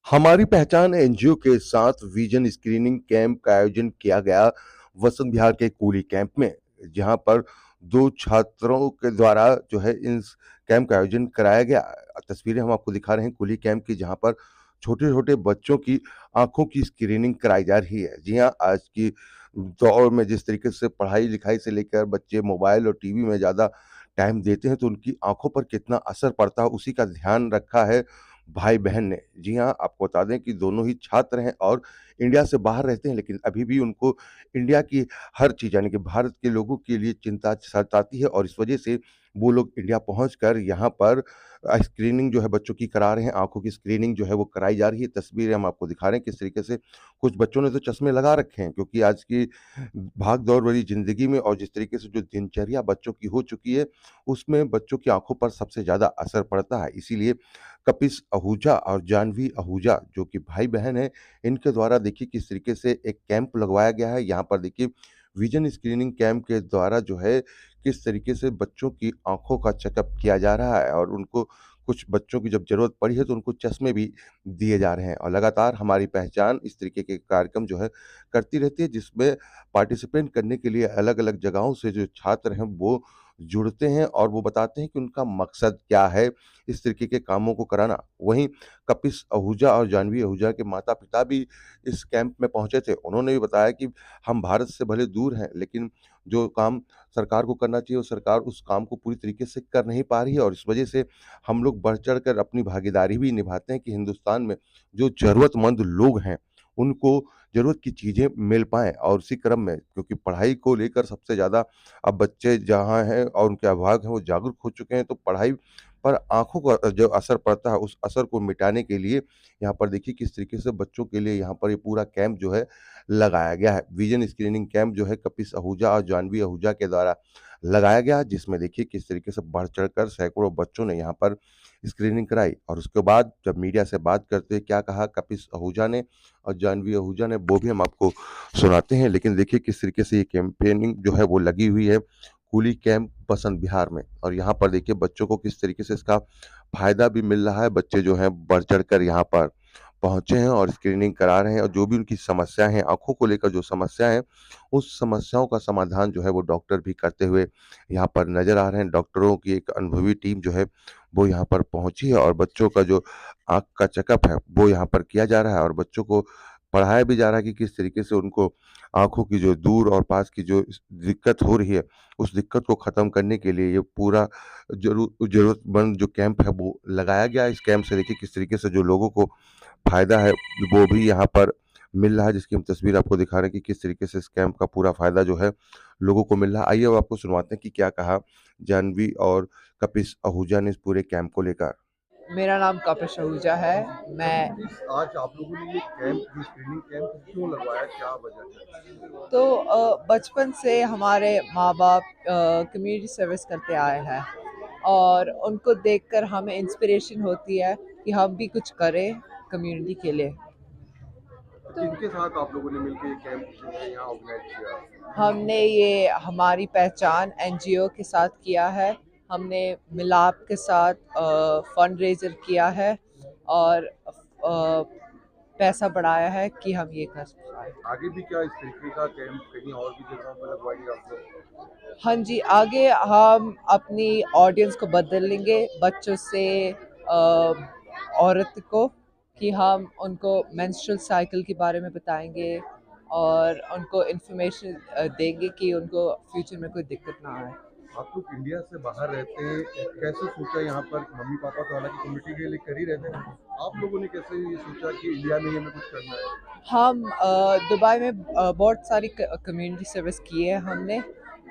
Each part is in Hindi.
हमारी पहचान एनजीओ के साथ विजन स्क्रीनिंग कैंप का आयोजन किया गया वसंत विहार के कूली कैंप में, जहां पर 2 छात्रों के द्वारा जो है इस कैंप का आयोजन कराया गया। तस्वीरें हम आपको दिखा रहे हैं कूली कैंप की, जहां पर छोटे-छोटे बच्चों की आँखों की स्क्रीनिंग कराई जा रही है। जी हाँ, आज की दौर में जिस तरीके से पढ़ाई-लिखाई से लेकर बच्चे मोबाइल और टीवी में ज़्यादा टाइम देते हैं, तो उनकी आँखों पर कितना असर पड़ता है, उसी का ध्यान रखा है भाई-बहन ने। जी हाँ, आपको बता दें कि दोनों ही छात्र हैं और इंडिया से बाहर रहते हैं, लेकिन अभी भी उनको इंडिया की हर चीज़ यानी कि भारत के लोगों के लिए चिंता सताती है और इस वजह से वो लोग इंडिया पहुँचकर यहाँ पर स्क्रीनिंग जो है बच्चों की करा रहे हैं, आँखों की स्क्रीनिंग जो है वो कराई जा रही है। तस्वीरें हम आपको दिखा रहे हैं किस तरीके से कुछ बच्चों ने तो चश्मे लगा रखे हैं, क्योंकि आज की भाग-दौड़ भरी ज़िंदगी में और जिस तरीके से जो दिनचर्या बच्चों की हो चुकी है, उसमें बच्चों की आँखों पर सबसे ज़्यादा असर पड़ता है। इसीलिए कपिस आहूजा और जानवी आहूजा जो कि भाई-बहन हैं, इनके द्वारा देखिए किस तरीके से एक कैंप लगवाया गया है। यहाँ पर देखिए विज़न स्क्रीनिंग कैंप के द्वारा जो है किस तरीके से बच्चों की आँखों का चेकअप किया जा रहा है और उनको कुछ बच्चों की जब ज़रूरत पड़ी है तो उनको चश्मे भी दिए जा रहे हैं और लगातार हमारी पहचान इस तरीके के कार्यक्रम जो है करती रहती है, जिसमें पार्टिसिपेंट करने के लिए अलग-अलग जगहों से जो छात्र हैं वो जुड़ते हैं और वो बताते हैं कि उनका मकसद क्या है इस तरीके के कामों को कराना। वहीं कपिस आहूजा और जानवी आहूजा के माता-पिता भी इस कैंप में पहुँचे थे। उन्होंने भी बताया कि हम भारत से भले दूर हैं, लेकिन जो काम सरकार को करना चाहिए, वो सरकार उस काम को पूरी तरीके से कर नहीं पा रही है और इस वजह से हम लोग बढ़-चढ़ कर अपनी भागीदारी भी निभाते हैं कि हिंदुस्तान में जो ज़रूरतमंद लोग हैं, उनको ज़रूरत की चीज़ें मिल पाएँ और उसी क्रम में क्योंकि पढ़ाई को लेकर सबसे ज़्यादा अब बच्चे जहाँ हैं और उनके अभिभावक हैं, वो जागरूक हो चुके हैं, तो पढ़ाई पर आँखों का जो असर पड़ता है, उस असर को मिटाने के लिए यहाँ पर देखिए किस तरीके से बच्चों के लिए यहाँ पर ये पूरा कैंप जो है लगाया गया है। विज़न स्क्रीनिंग कैंप जो है कपिस आहूजा और जानवी आहूजा के द्वारा लगाया गया, जिसमें देखिए किस तरीके से बढ़-चढ़ कर सैकड़ों बच्चों ने यहाँ पर स्क्रीनिंग कराई और उसके बाद जब मीडिया से बात करते हुए क्या कहा कपिस आहूजा ने और जानवी आहूजा ने, वो भी हम आपको सुनाते हैं। लेकिन देखिए किस तरीके से ये कैंपेनिंग जो है वो लगी हुई है कूली कैंप बसंत विहार में और यहाँ पर देखिए बच्चों को किस तरीके से इसका फ़ायदा भी मिल रहा है। बच्चे जो हैं बढ़-चढ़ कर यहाँ पर पहुँचे हैं और स्क्रीनिंग करा रहे हैं और जो भी उनकी समस्या हैं, आँखों को लेकर जो समस्या है, उस समस्याओं का समाधान जो है वो डॉक्टर भी करते हुए यहाँ पर नज़र आ रहे हैं। डॉक्टरों की एक अनुभवी टीम जो है वो यहाँ पर पहुँची है और बच्चों का जो आँख का चेकअप है, वो यहाँ पर किया जा रहा है और बच्चों को पढ़ाया भी जा रहा है कि किस तरीके से उनको आँखों की जो दूर और पास की जो दिक्कत हो रही है, उस दिक्कत को ख़त्म करने के लिए ये पूरा ज़रूरतमंद जो कैंप है वो लगाया गया है। इस कैंप से देखिए किस तरीके से जो लोगों को फ़ायदा है, वो भी यहाँ पर मिल रहा है, जिसकी हम तस्वीर आपको दिखा रहे हैं कि किस तरीके से इस कैंप का पूरा फ़ायदा जो है लोगों को मिल रहा है। आइए अब आपको सुनवाते हैं कि क्या कहा जानवी और कपिस आहूजा ने इस पूरे कैंप को लेकर। मेरा नाम कपिश आहूजा है। मैं प्लीज़ आज आप लोगों ने ये कैंप जो स्क्रीनिंग कैंप क्यों लगवाया? क्या वजह है? तो बचपन से हमारे माँ-बाप कम्युनिटी सर्विस करते आए हैं और उनको देखकर हमें इंस्पिरेशन होती है कि हम भी कुछ करें कम्युनिटी के लिए। तो किनके साथ आप लोगों ने मिलके ये कैंप जो है यहाँ ऑर्गेनाइज़ किया? हमने ये हमारी पहचान एनजीओ के साथ किया है। हमने मिलाप के साथ फंड रेज़र किया है और पैसा बढ़ाया है कि हम ये कर पाएँ। आगे भी क्या इस तरीके का कैंप कहीं और भी जगहों पे लगवाएँगे आप लोग? हाँ जी, आगे हम अपनी ऑडियंस को बदलेंगे बच्चों से औरत को कि हम उनको मेंस्ट्रुअल साइकिल के बारे में बताएँगे और उनको इन्फॉर्मेशन देंगे कि उनको फ्यूचर में कोई दिक्कत ना आए। आप लोग इंडिया से बाहर रहते हैं, कैसे सोचा यहाँ पर मम्मी-पापा तो हालाँकि कम्युनिटी के लिए कर ही रहे थे। आप लोगों ने कैसे ये सोचा कि इंडिया में ही हमें कुछ करना है? हम दुबई में बहुत सारी कम्युनिटी सर्विस की है हमने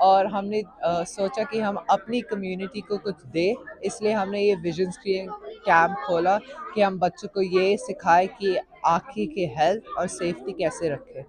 और हमने सोचा कि हम अपनी कम्युनिटी को कुछ दें, इसलिए हमने ये विजन स्क्रीनिंग कैंप खोला कि हम बच्चों को ये सिखाएं कि आँखें की हेल्थ और सेफ्टी कैसे रखें।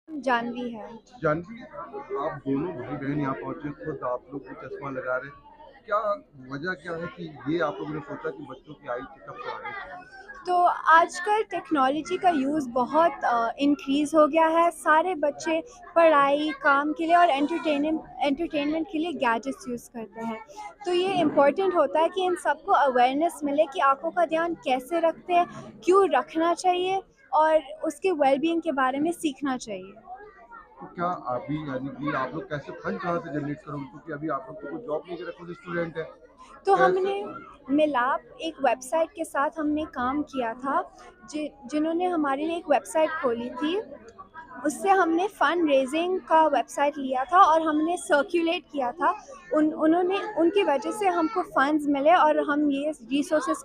जानवी है। जानवी, आप दोनों भाई-बहन यहाँ पहुँचे, खुद आप लोग भी चश्मा लगा रहे हैं। क्या वजह क्या है कि ये आप लोगों ने सोचा कि बच्चों की आई चेकअप करानी चाहिए? तो आजकल टेक्नोलॉजी का यूज़ बहुत इंक्रीज़ हो गया है। सारे बच्चे पढ़ाई, काम के लिए और एंटरटेनमेंट के लिए गैजेट्स यूज़ करते हैं। तो ये इम्पोर्टेंट होता है कि इन सबको अवेयरनेस मिले कि आँखों का ध्यान कैसे रखते हैं, क्यों रखना चाहिए और उसके वेल-बीइंग के बारे में सीखना चाहिए। तो क्या अभी यानी कि आप लोग कैसे फंड कहाँ से जनरेट करोगे, क्योंकि अभी आप लोग तो कोई जॉब नहीं कर रहे, खुद स्टूडेंट है, तो कैसे? हमने मिलाप एक वेबसाइट के साथ हमने काम किया था, जिन्होंने हमारे लिए एक वेबसाइट खोली थी। उससे हमने फंड रेज़िंग का वेबसाइट लिया था और हमने सर्कुलेट किया था। उन्होंने उनकी वजह से हमको फंड्स मिले और हम ये रिसोर्सेज़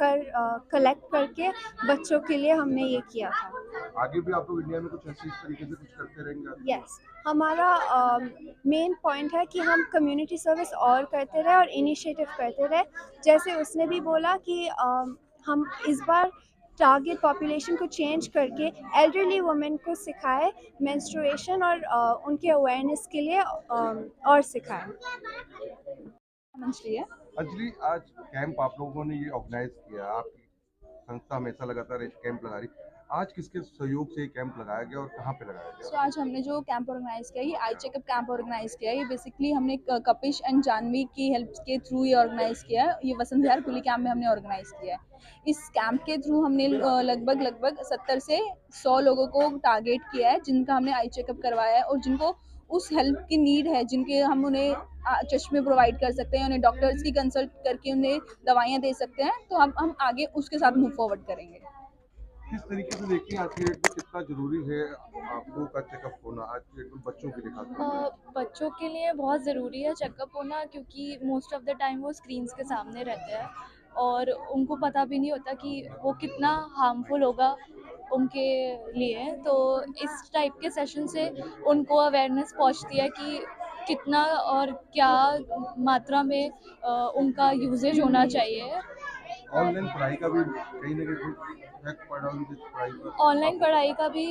कलेक्ट करके बच्चों के लिए हमने ये किया था। आगे भी आप लोग इंडिया में कुछ ऐसे इस तरीके से कुछ करते रहेंगे आगे? यस, हमारा मेन पॉइंट है कि हम कम्युनिटी सर्विस और करते रहे और इनिशिएटिव करते रहे। जैसे उसने भी बोला कि हम इस बार टारगेट पॉपुलेशन को चेंज करके एल्डरली वुमेन को सिखाएँ मेंस्ट्रुएशन और उनके अवेयरनेस के लिए और सिखाएँ। मंथली है। अंजलि, आज कैंप आप लोगों ने ये ऑर्गेनाइज किया, आपकी संस्था हमेशा लगातार एक कैंप लगा रही, आज किसके सहयोग से ये कैंप लगाया गया और कहाँ पे लगाया सो गया? आज हमने जो कैंप ऑर्गेनाइज़ किया, ये आई चेकअप कैंप ऑर्गेनाइज़ किया है। ये बेसिकली हमने कपिश एंड जानवी की हेल्प के थ्रू ये ऑर्गेनाइज़ किया है। ये वसंत विहार कुली कैंप में हमने ऑर्गेनाइज़ किया है। इस कैंप के थ्रू हमने लगभग 70 से 100 लोगों को टारगेट किया है, जिनका हमने आई चेकअप करवाया है और जिनको उस हेल्प की नीड है, जिनके हम उन्हें चश्मे प्रोवाइड कर सकते हैं, उन्हें डॉक्टर्स की कंसल्ट करके उन्हें दवाइयाँ दे सकते हैं। तो हम आगे उसके साथ मूव फॉरवर्ड करेंगे। किस तरीके से देखिए आज की डेट में कितना जरूरी है आंखों का चेकअप होना आज की डेट में बच्चों के लिए खास तौर पे? बच्चों के लिए बहुत ज़रूरी है चेकअप होना, क्योंकि मोस्ट ऑफ़ द टाइम वो स्क्रीन्स के सामने रहते हैं और उनको पता भी नहीं होता कि वो कितना हार्मफुल होगा उनके लिए। तो इस टाइप के सेशन से उनको अवेयरनेस पहुंचती है कि कितना और क्या मात्रा में उनका यूजेज होना चाहिए। ऑनलाइन पढ़ाई का भी कहीं ना कहीं इफेक्ट पड़ा उनकी पढ़ाई पर? ऑनलाइन पढ़ाई का भी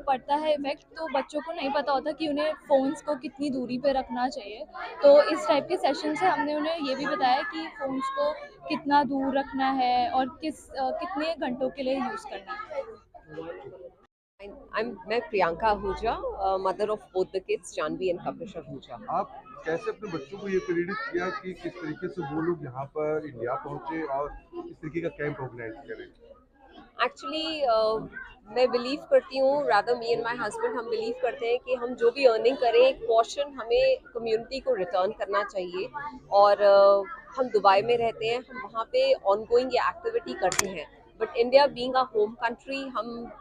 पड़ता है इफ़ेक्ट। तो बच्चों को नहीं पता होता कि उन्हें फ़ोन्स को कितनी दूरी पे रखना चाहिए। तो इस टाइप के सेशन से हमने उन्हें ये भी बताया कि फ़ोन्स को कितना दूर रखना है और कितने घंटों के लिए यूज़ करना है। मैं Priyanka Ahuja, mother of both the kids Janvi and Kapish Ahuja. आप कैसे अपने बच्चों को ये प्रेरित किया कि किस तरीके से वो लोग यहाँ पर इंडिया पहुँचे और इस तरीके का कैंप ऑर्गेनाइज करें? एक्चुअली मैं बिलीव करती हूँ, rather me and my husband हम बिलीव करते हैं कि हम जो भी अर्निंग करें एक पोर्शन हमें कम्युनिटी को रिटर्न करना चाहिए। और हम दुबई में रहते हैं, हम वहाँ पे ऑनगोइंग ये एक्टिविटी करते हैं, but India being a home country हम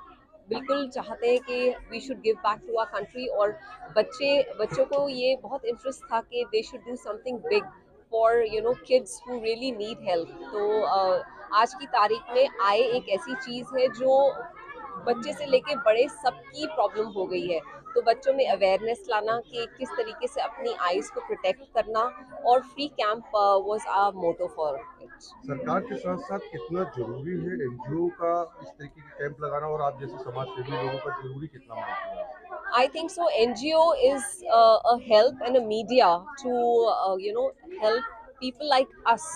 बिल्कुल चाहते हैं कि we should give back to our country. और बच्चों को ये बहुत इंटरेस्ट था कि they should do something big for kids who really need help. तो आज की तारीख में आय एक ऐसी चीज़ है जो बच्चे से लेके बड़े सबकी प्रॉब्लम हो गई है। तो बच्चों में अवेयरनेस लाना कि किस तरीके से अपनी आईज को प्रोटेक्ट करना, और free camp was our motto for it. सरकार के साथ साथ कितना जरूरी है एनजीओ का इस तरीके के कैंप लगाना, और आप जैसे समाज सेवी लोगों का जरूरी कितना मानते हैं? I think so. NGO is a help and a media to help people like us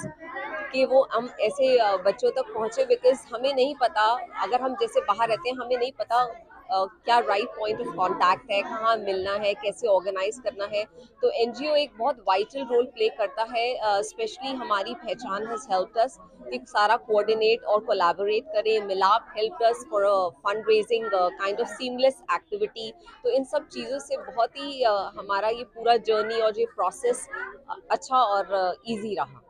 कि वो हम ऐसे बच्चों तक पहुँचे, बिकॉज हमें नहीं पता, अगर हम जैसे बाहर रहते हैं हमें नहीं पता क्या राइट पॉइंट ऑफ कांटेक्ट है, कहाँ मिलना है, कैसे ऑर्गेनाइज करना है। तो एनजीओ एक बहुत वाइटल रोल प्ले करता है। स्पेशली हमारी पहचान हैज हेल्प्ड अस कि सारा कोऑर्डिनेट और कोलैबोरेट करें। मिलाप helped us for fund raising kind of seamless activity. तो इन सब चीज़ों से बहुत ही हमारा ये पूरा जर्नी और ये प्रोसेस अच्छा और ईजी रहा।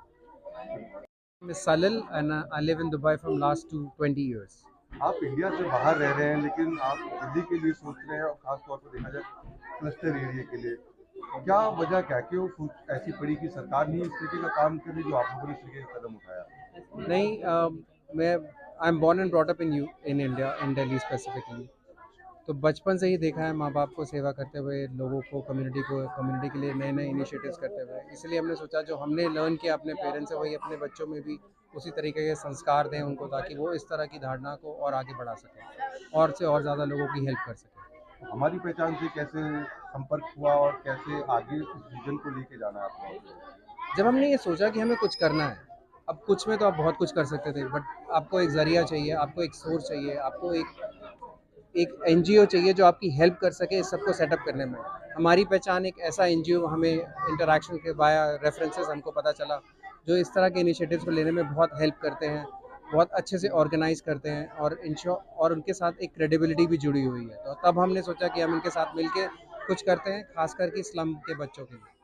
Miss Salil, and I live in Dubai from last 20 years. आप इंडिया से बाहर रह रहे हैं, लेकिन आप दिल्ली के लिए सोच रहे हैं, और खास तौर पर देखा जाए क्लस्टर एरिया के लिए, क्या वजह क्या कि वो सोच ऐसी पड़ी कि सरकार नहीं इस तरीके का काम कर रही जो आप लोगों ने इस तरीके का कदम उठाया? नहीं, मैं I am born and brought up in India, in Delhi specifically. तो बचपन से ही देखा है माँ बाप को सेवा करते हुए, लोगों को कम्युनिटी के लिए नए नए इनिशिएटिव्स करते हुए। इसलिए हमने सोचा जो हमने लर्न किया अपने पेरेंट्स से, वही अपने बच्चों में भी उसी तरीके के संस्कार दें उनको, ताकि वो इस तरह की धारणा को और आगे बढ़ा सकें और से और ज़्यादा लोगों की हेल्प कर सकें। हमारी पहचान से कैसे संपर्क हुआ और कैसे आगे इस विजन को लेके जाना है आपको? जब हमने ये सोचा कि हमें कुछ करना है, अब कुछ में तो आप बहुत कुछ कर सकते थे, बट आपको एक ज़रिया चाहिए, आपको एक सोर्स चाहिए, आपको एक एनजीओ चाहिए जो आपकी हेल्प कर सके इस सबको सेटअप करने में। हमारी पहचान एक ऐसा एनजीओ, हमें इंटरैक्शन के वाया रेफरेंसेस हमको पता चला, जो इस तरह के इनिशिएटिव्स को लेने में बहुत हेल्प करते हैं, बहुत अच्छे से ऑर्गेनाइज़ करते हैं और और उनके साथ एक क्रेडिबिलिटी भी जुड़ी हुई है। तो तब हमने सोचा कि हम इनके साथ मिलके कुछ करते हैं, ख़ास करके स्लम के बच्चों के लिए।